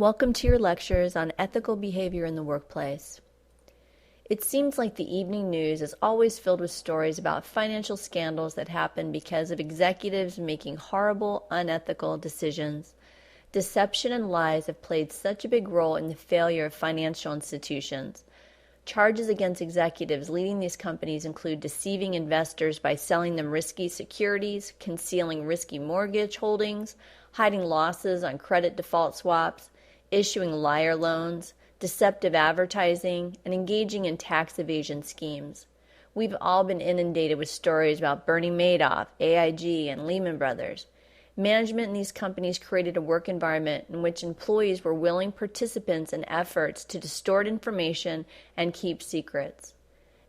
Welcome to your lectures on ethical behavior in the workplace. It seems like the evening news is always filled with stories about financial scandals that happen because of executives making horrible, unethical decisions. Deception and lies have played such a big role in the failure of financial institutions. Charges against executives leading these companies include deceiving investors by selling them risky securities, concealing risky mortgage holdings, hiding losses on credit default swaps, issuing liar loans, deceptive advertising, and engaging in tax evasion schemes. We've all been inundated with stories about Bernie Madoff, AIG, and Lehman Brothers. Management in these companies created a work environment in which employees were willing participants in efforts to distort information and keep secrets.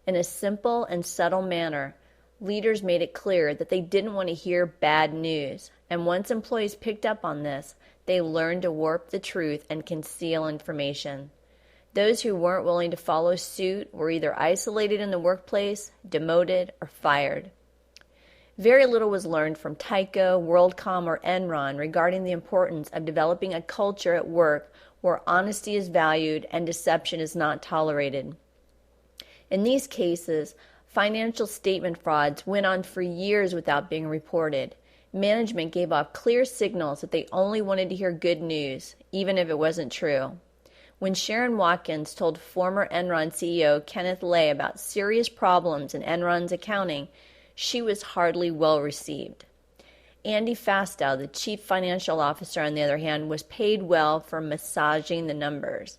In a simple and subtle manner, leaders made it clear that they didn't want to hear bad news, and once employees picked up on this, they learned to warp the truth and conceal information. Those who weren't willing to follow suit were either isolated in the workplace, demoted, or fired. Very little was learned from Tyco, WorldCom, or Enron regarding the importance of developing a culture at work where honesty is valued and deception is not tolerated. In these cases, financial statement frauds went on for years without being reported. Management gave off clear signals that they only wanted to hear good news, even if it wasn't true. When Sharon Watkins told former Enron CEO Kenneth Lay about serious problems in Enron's accounting, she was hardly well received. Andy Fastow, the chief financial officer, on the other hand, was paid well for massaging the numbers.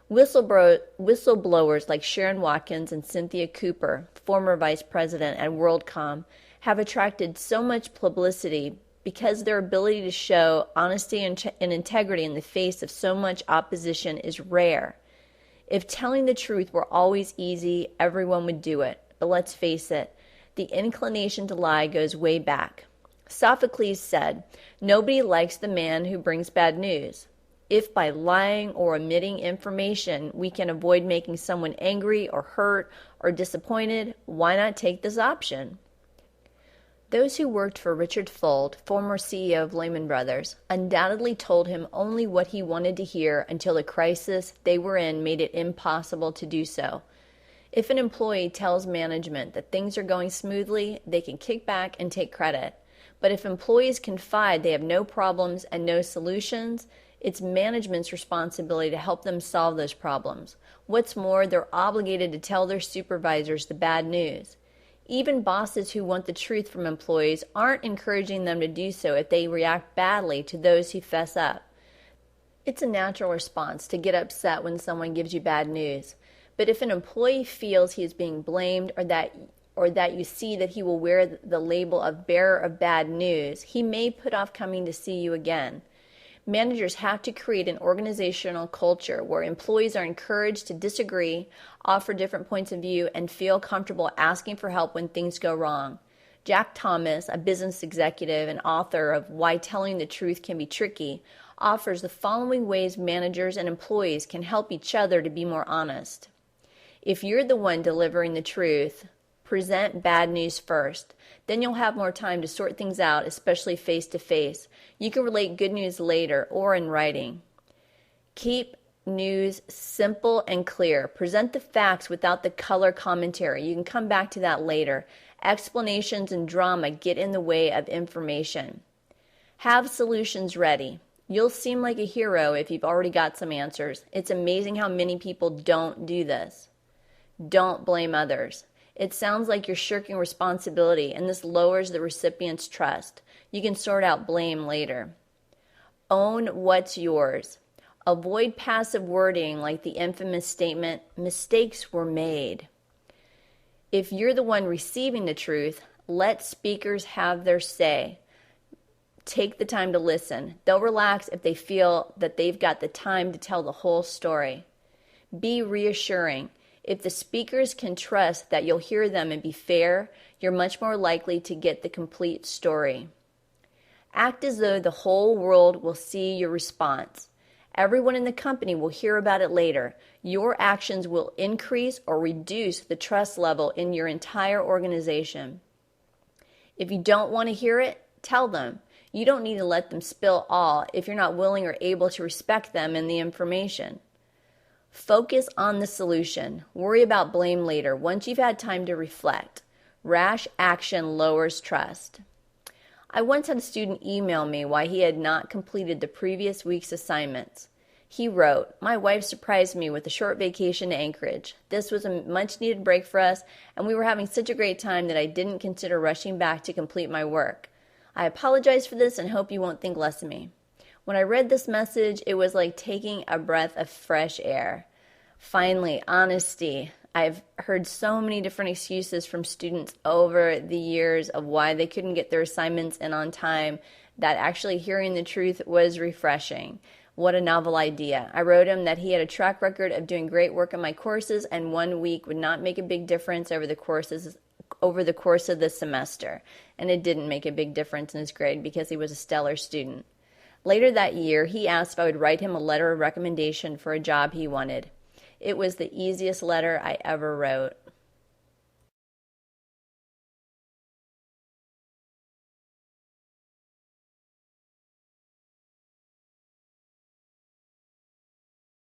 Whistleblowers like Sharon Watkins and Cynthia Cooper, former vice president at WorldCom, have attracted so much publicity because their ability to show honesty and integrity in the face of so much opposition is rare. If telling the truth were always easy, everyone would do it. But let's face it, the inclination to lie goes way back. Sophocles said, "Nobody likes the man who brings bad news." If by lying or omitting information we can avoid making someone angry or hurt or disappointed, why not take this option? Those who worked for Richard Fuld, former CEO of Lehman Brothers, undoubtedly told him only what he wanted to hear until the crisis they were in made it impossible to do so. If an employee tells management that things are going smoothly, they can kick back and take credit. But if employees confide they have no problems and no solutions, it's management's responsibility to help them solve those problems. What's more, they're obligated to tell their supervisors the bad news. Even bosses who want the truth from employees aren't encouraging them to do so if they react badly to those who fess up. It's a natural response to get upset when someone gives you bad news. But if an employee feels he is being blamed or that you see that he will wear the label of bearer of bad news, he may put off coming to see you again. Managers have to create an organizational culture where employees are encouraged to disagree, offer different points of view, and feel comfortable asking for help when things go wrong. Jack Thomas, a business executive and author of Why Telling the Truth Can Be Tricky, offers the following ways managers and employees can help each other to be more honest. If you're the one delivering the truth, present bad news first. Then you'll have more time to sort things out, especially face-to-face. You can relate good news later or in writing. Keep news simple and clear. Present the facts without the color commentary. You can come back to that later. Explanations and drama get in the way of information. Have solutions ready. You'll seem like a hero if you've already got some answers. It's amazing how many people don't do this. Don't blame others. It sounds like you're shirking responsibility, and this lowers the recipient's trust. You can sort out blame later. Own what's yours. Avoid passive wording like the infamous statement, "Mistakes were made." If you're the one receiving the truth, let speakers have their say. Take the time to listen. They'll relax if they feel that they've got the time to tell the whole story. Be reassuring. If the speakers can trust that you'll hear them and be fair, you're much more likely to get the complete story. Act as though the whole world will see your response. Everyone in the company will hear about it later. Your actions will increase or reduce the trust level in your entire organization. If you don't want to hear it, tell them. You don't need to let them spill all if you're not willing or able to respect them and the information. Focus on the solution. Worry about blame later once you've had time to reflect. Rash action lowers trust. I once had a student email me why he had not completed the previous week's assignments. He wrote, "My wife surprised me with a short vacation to Anchorage. This was a much-needed break for us, and we were having such a great time that I didn't consider rushing back to complete my work. I apologize for this and hope you won't think less of me." When I read this message, it was like taking a breath of fresh air. Finally, honesty. I've heard so many different excuses from students over the years of why they couldn't get their assignments in on time, that actually hearing the truth was refreshing. What a novel idea. I wrote him that he had a track record of doing great work in my courses, and 1 week would not make a big difference over the course of the semester. And it didn't make a big difference in his grade because he was a stellar student. Later that year, he asked if I would write him a letter of recommendation for a job he wanted. It was the easiest letter I ever wrote.